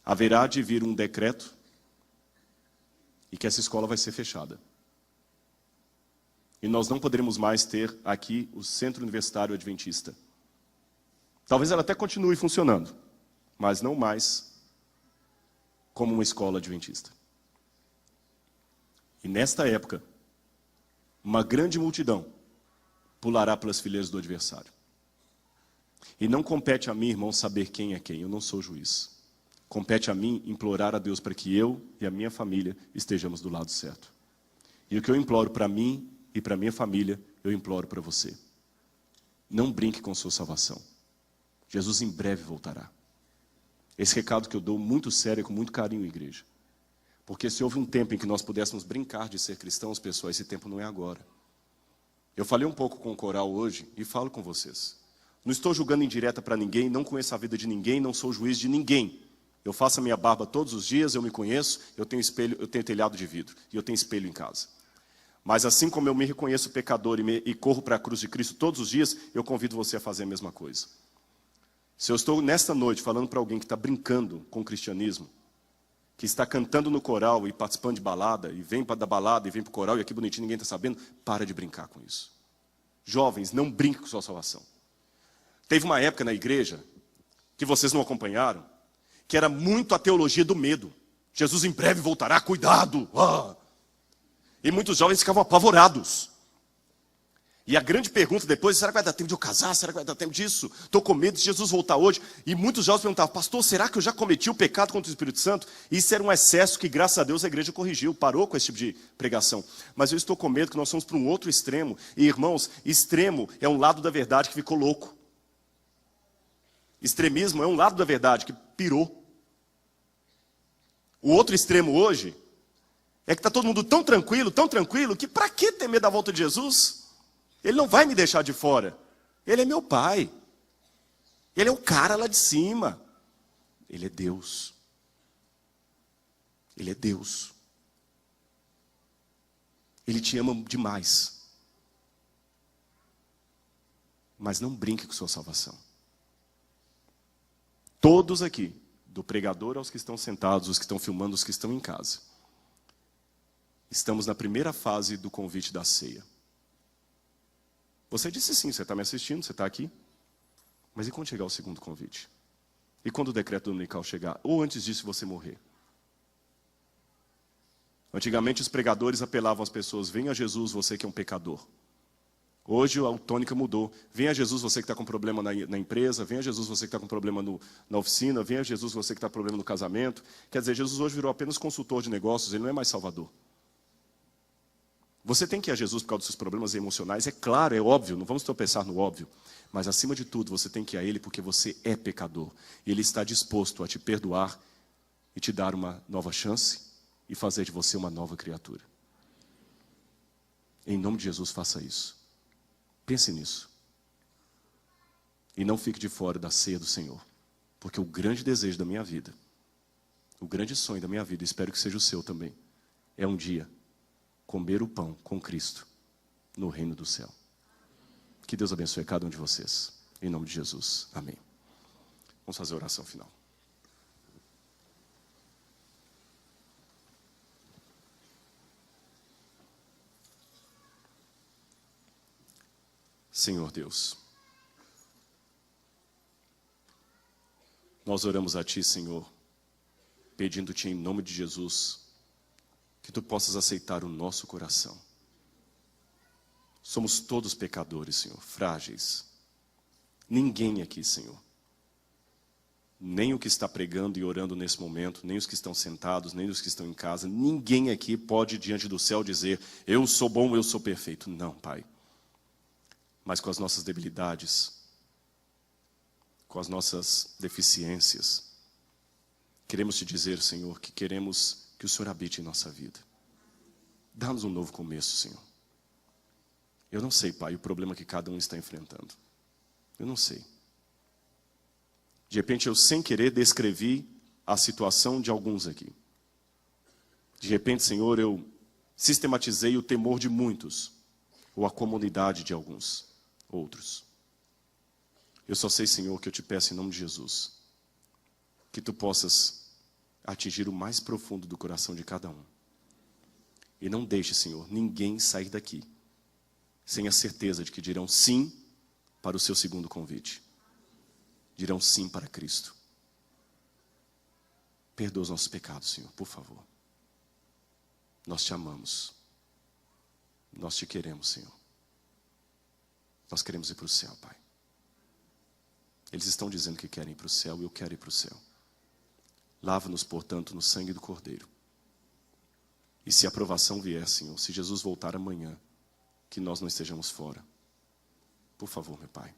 Haverá de vir um decreto e que essa escola vai ser fechada. E nós não poderemos mais ter aqui o Centro Universitário Adventista. Talvez ela até continue funcionando, mas não mais como uma escola adventista. E nesta época, uma grande multidão pulará pelas fileiras do adversário. E não compete a mim, irmão, saber quem é quem, eu não sou juiz. Compete a mim implorar a Deus para que eu e a minha família estejamos do lado certo. E o que eu imploro para mim e para minha família, eu imploro para você. Não brinque com sua salvação. Jesus em breve voltará. Esse recado que eu dou muito sério e com muito carinho, igreja. Porque se houve um tempo em que nós pudéssemos brincar de ser cristãos, pessoal, esse tempo não é agora. Eu falei um pouco com o coral hoje e falo com vocês. Não estou julgando indireta para ninguém, não conheço a vida de ninguém, não sou juiz de ninguém. Eu faço a minha barba todos os dias, eu me conheço, eu tenho espelho, eu tenho telhado de vidro e eu tenho espelho em casa. Mas assim como eu me reconheço pecador e corro para a cruz de Cristo todos os dias, eu convido você a fazer a mesma coisa. Se eu estou nesta noite falando para alguém que está brincando com o cristianismo, que está cantando no coral e participando de balada, e vem da balada e vem para o coral e aqui bonitinho, ninguém está sabendo, para de brincar com isso. Jovens, não brinquem com sua salvação. Teve uma época na igreja, que vocês não acompanharam, que era muito a teologia do medo. Jesus em breve voltará, cuidado! Ah! E muitos jovens ficavam apavorados. E a grande pergunta depois, será que vai dar tempo de eu casar? Será que vai dar tempo disso? Estou com medo de Jesus voltar hoje. E muitos jovens perguntavam, pastor, será que eu já cometi o pecado contra o Espírito Santo? E isso era um excesso que, graças a Deus, a igreja corrigiu, parou com esse tipo de pregação. Mas eu estou com medo que nós somos para um outro extremo. E, irmãos, extremo é um lado da verdade que ficou louco. Extremismo é um lado da verdade que pirou. O outro extremo hoje é que está todo mundo tão tranquilo, que para que temer da volta de Jesus? Ele não vai me deixar de fora. Ele é meu pai. Ele é o cara lá de cima. Ele é Deus. Ele é Deus. Ele te ama demais. Mas não brinque com sua salvação. Todos aqui, do pregador aos que estão sentados, os que estão filmando, os que estão em casa, estamos na primeira fase do convite da ceia. Você disse sim, você está me assistindo, você está aqui. Mas e quando chegar o segundo convite? E quando o decreto dominical chegar? Ou antes disso você morrer? Antigamente os pregadores apelavam às pessoas, venha a Jesus, você que é um pecador. Hoje a tônica mudou. Venha a Jesus, você que está com problema na empresa. Venha a Jesus, você que está com problema na oficina. Venha a Jesus, você que está com problema no casamento. Quer dizer, Jesus hoje virou apenas consultor de negócios, ele não é mais salvador. Você tem que ir a Jesus por causa dos seus problemas emocionais, é claro, é óbvio, não vamos tropeçar no óbvio. Mas acima de tudo, você tem que ir a Ele porque você é pecador. E Ele está disposto a te perdoar e te dar uma nova chance e fazer de você uma nova criatura. Em nome de Jesus, faça isso. Pense nisso. E não fique de fora da ceia do Senhor. Porque o grande desejo da minha vida, o grande sonho da minha vida, espero que seja o seu também, é um dia comer o pão com Cristo no reino do céu. Que Deus abençoe cada um de vocês. Em nome de Jesus. Amém. Vamos fazer a oração final. Senhor Deus, nós oramos a Ti, Senhor, pedindo-Te em nome de Jesus, que Tu possas aceitar o nosso coração. Somos todos pecadores, Senhor, frágeis. Ninguém aqui, Senhor, nem o que está pregando e orando nesse momento, nem os que estão sentados, nem os que estão em casa, ninguém aqui pode diante do céu dizer, eu sou bom, eu sou perfeito. Não, Pai. Mas com as nossas debilidades, com as nossas deficiências, queremos Te dizer, Senhor, que queremos que o Senhor habite em nossa vida. Dá-nos um novo começo, Senhor. Eu não sei, Pai, o problema que cada um está enfrentando. Eu não sei. De repente, eu sem querer descrevi a situação de alguns aqui. De repente, Senhor, eu sistematizei o temor de muitos, ou a comunidade de alguns, outros. Eu só sei, Senhor, que eu Te peço em nome de Jesus, que Tu possas atingir o mais profundo do coração de cada um. E não deixe, Senhor, ninguém sair daqui sem a certeza de que dirão sim para o Seu segundo convite. Dirão sim para Cristo. Perdoa os nossos pecados, Senhor, por favor. Nós Te amamos. Nós Te queremos, Senhor. Nós queremos ir para o céu, Pai. Eles estão dizendo que querem ir para o céu e eu quero ir para o céu. Lava-nos, portanto, no sangue do Cordeiro. E se a aprovação vier, Senhor, se Jesus voltar amanhã, que nós não estejamos fora. Por favor, meu Pai.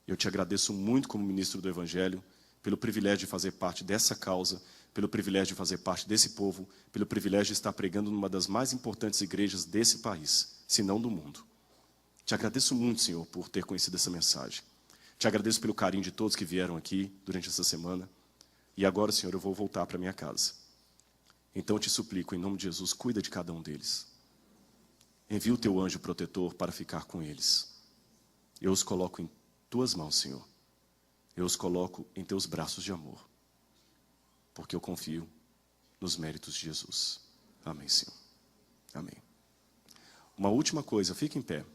Eu Te agradeço muito como ministro do Evangelho, pelo privilégio de fazer parte dessa causa, pelo privilégio de fazer parte desse povo, pelo privilégio de estar pregando numa das mais importantes igrejas desse país, se não do mundo. Te agradeço muito, Senhor, por ter conhecido essa mensagem. Te agradeço pelo carinho de todos que vieram aqui durante essa semana. E agora, Senhor, eu vou voltar para minha casa. Então eu te suplico, em nome de Jesus, cuida de cada um deles. Envia o teu anjo protetor para ficar com eles. Eu os coloco em tuas mãos, Senhor. Eu os coloco em teus braços de amor. Porque eu confio nos méritos de Jesus. Amém, Senhor. Amém. Uma última coisa, fique em pé.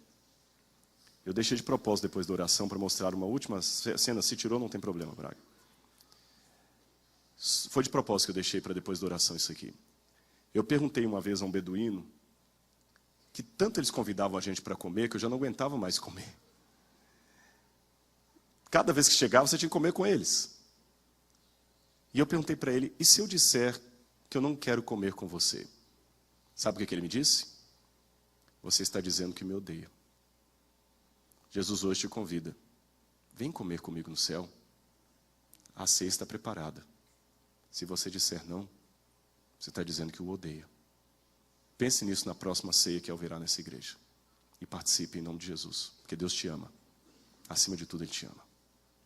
Eu deixei de propósito depois da oração para mostrar uma última cena. Se tirou, não tem problema, Braga. Foi de propósito que eu deixei para depois da oração isso aqui. Eu perguntei uma vez a um beduíno que tanto eles convidavam a gente para comer que eu já não aguentava mais comer. Cada vez que chegava, você tinha que comer com eles. E eu perguntei para ele, e se eu disser que eu não quero comer com você? Sabe o que ele me disse? Você está dizendo que me odeia. Jesus hoje te convida. Vem comer comigo no céu. A ceia está preparada. Se você disser não, você está dizendo que o odeia. Pense nisso na próxima ceia que haverá nessa igreja. E participe em nome de Jesus. Porque Deus te ama. Acima de tudo, Ele te ama.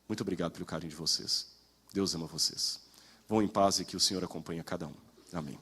Muito obrigado pelo carinho de vocês. Deus ama vocês. Vão em paz e que o Senhor acompanhe cada um. Amém.